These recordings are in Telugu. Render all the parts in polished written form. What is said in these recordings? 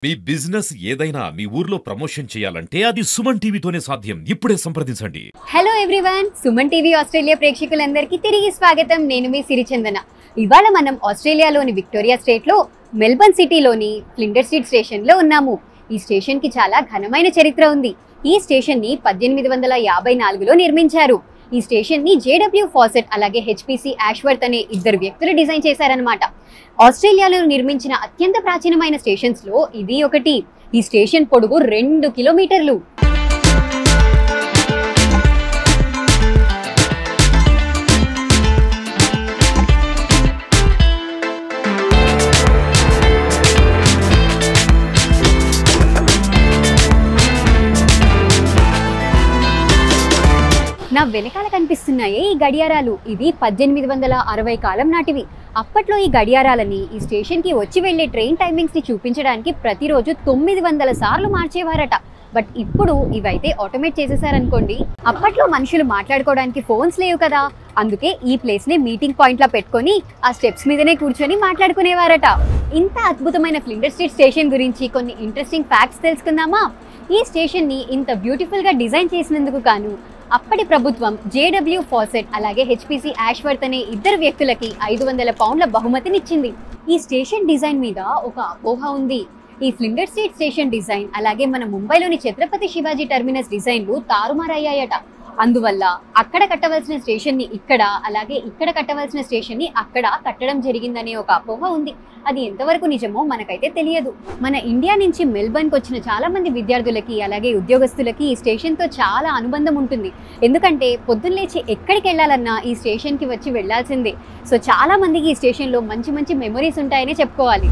మీ బిజినెస్ ఏదైనా మీ ఊర్లో ప్రమోషన్ చేయాలంటే అది సుమన్ టీవీతోనే సాధ్యం. ఇప్పుడే సంప్రదించండి. Hello everyone, Suman TV Australia ప్రేక్షకులందరికీ తిరిగి స్వాగతం. నేను మీ సిరిచందన. ఇవాళ మనం ఆస్ట్రేలియాలోని విక్టోరియా స్టేట్ లో మెల్బర్న్ సిటీలోని ఫ్లిండర్ స్ట్రీట్ స్టేషన్ లో ఉన్నాము. ఈ స్టేషన్ కి చాలా ఘనమైన చరిత్ర ఉంది. ఈ స్టేషన్ ని 1854లో నిర్మించారు. ఈ స్టేషన్ ని JW ఫాసెట్ అలాగే HPC యాష్వర్త్ అనే ఇద్దరు వ్యక్తులు డిజైన్ చేశారనమాట. ఆస్ట్రేలియాలో నిర్మించిన అత్యంత ప్రాచీనమైన స్టేషన్స్ లో ఇది ఒకటి. ఈ స్టేషన్ పొడుగు 2 కిలోమీటర్లు. నా వెనకాల కనిపిస్తున్నాయే ఈ గడియారాలు, ఇవి 1860 కాలం నాటివి. అప్పట్లో ఈ గడియారాలని ఈ స్టేషన్కి వచ్చి వెళ్లే ట్రైన్ టైమింగ్స్ని చూపించడానికి ప్రతిరోజు 900 సార్లు మార్చేవారట. బట్ ఇప్పుడు ఇవైతే ఆటోమేట్ చేసేసారనుకోండి. అప్పట్లో మనుషులు మాట్లాడుకోవడానికి ఫోన్స్ లేవు కదా, అందుకే ఈ ప్లేస్ని మీటింగ్ పాయింట్లా పెట్టుకొని ఆ స్టెప్స్ మీదనే కూర్చొని మాట్లాడుకునేవారట. ఇంత అద్భుతమైన ఫ్లిండర్ స్ట్రీట్ స్టేషన్ గురించి కొన్ని ఇంట్రెస్టింగ్ ఫ్యాక్ట్స్ తెలుసుకుందామా? ఈ స్టేషన్ని ఇంత బ్యూటిఫుల్గా డిజైన్ చేసినందుకు గాను అప్పటి ప్రభుత్వం JW ఫాసెట్ అలాగే HPC యాష్వర్త్ అనే ఇద్దరు వ్యక్తులకి 500 పౌండ్ల బహుమతినిచ్చింది. ఈ స్టేషన్ డిజైన్ మీద ఒక అపోహ ఉంది. ఈ ఫ్లిండర్ స్ట్రీట్ స్టేషన్ డిజైన్ అలాగే మన ముంబైలోని ఛత్రపతి శివాజీ టెర్మినస్ డిజైన్లు తారుమారయ్యాయట. అందువల్ల అక్కడ కట్టవలసిన స్టేషన్ ని ఇక్కడ, అలాగే ఇక్కడ కట్టవలసిన స్టేషన్ ని అక్కడ కట్టడం జరిగిందనే ఒక అపోహ ఉంది. అది ఎంతవరకు నిజమో మనకైతే తెలియదు. మన ఇండియా నుంచి మెల్బర్న్ కి వచ్చిన చాలా మంది విద్యార్థులకి అలాగే ఉద్యోగస్తులకి ఈ స్టేషన్ తో చాలా అనుబంధం ఉంటుంది. ఎందుకంటే పొద్దున్న లేచి ఎక్కడికి వెళ్ళాలన్నా ఈ స్టేషన్ కి వచ్చి వెళ్లాల్సిందే. సో చాలా మందికి ఈ స్టేషన్ లో మంచి మంచి మెమరీస్ ఉంటాయని చెప్పుకోవాలి.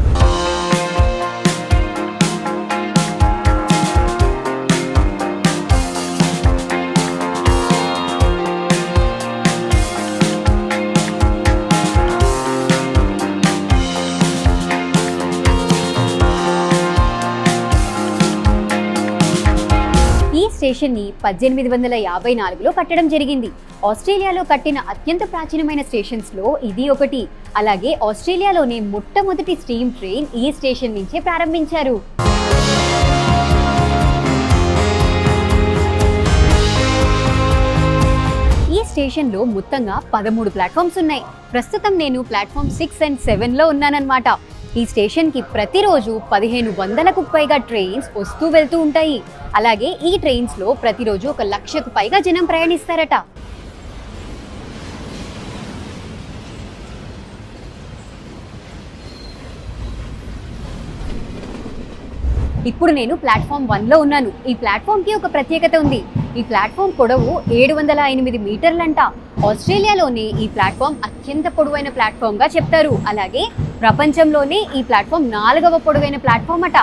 స్టేషన్ ని 1854లో కట్టడం జరిగింది. ఆస్ట్రేలియాలో కట్టిన అత్యంత ప్రాచీనమైన స్టేషన్స్ లో ఇది ఒకటి. అలాగే ఆస్ట్రేలియాలోనే మొట్టమొదటి స్టీమ్ ట్రైన్ ఈ స్టేషన్ నుంచే ప్రారంభించారు. ఈ స్టేషన్ లో మొత్తంగా 13 ప్లాట్ఫామ్స్ ఉన్నాయి. ప్రస్తుతం నేను ప్లాట్ఫామ్ 6 and 7 లో ఉన్నానన్నమాట. ఈ స్టేషన్ కి ప్రతిరోజు 1500కు పైగా ట్రైన్స్ వస్తూ వెళ్తూ ఉంటాయి. అలాగే ఈ ట్రైన్స్ లో ప్రతిరోజు 1 లక్షకు పైగా జనం ప్రయాణిస్తారట. ఇప్పుడు నేను ప్లాట్ఫామ్ 1లో ఉన్నాను. ఈ ప్లాట్ఫామ్ కి ఒక ప్రత్యేకత ఉంది. ఈ ప్లాట్ఫామ్ పొడవు 708 మీటర్లంట. ఆస్ట్రేలియాలోనే ఈ ప్లాట్ఫామ్ అత్యంత పొడవైన ప్లాట్ఫామ్ గా చెప్తారు. అలాగే ప్రపంచంలోనే ఈ ప్లాట్ఫామ్ 4వ పొడవైన ప్లాట్ఫామ్ అట.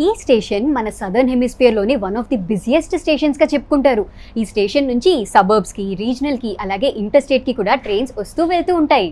ఈ స్టేషన్ మన సదర్న్ హెమిస్ఫియర్ లోని one of the busiest stations గా చెప్పుకుంటారు. ఈ స్టేషన్ నుంచి సబర్బ్స్ కి, రీజనల్ కి అలాగే ఇంటర్ స్టేట్ కి కూడా ట్రైన్స్ వస్తూ వెళ్తూ ఉంటాయి.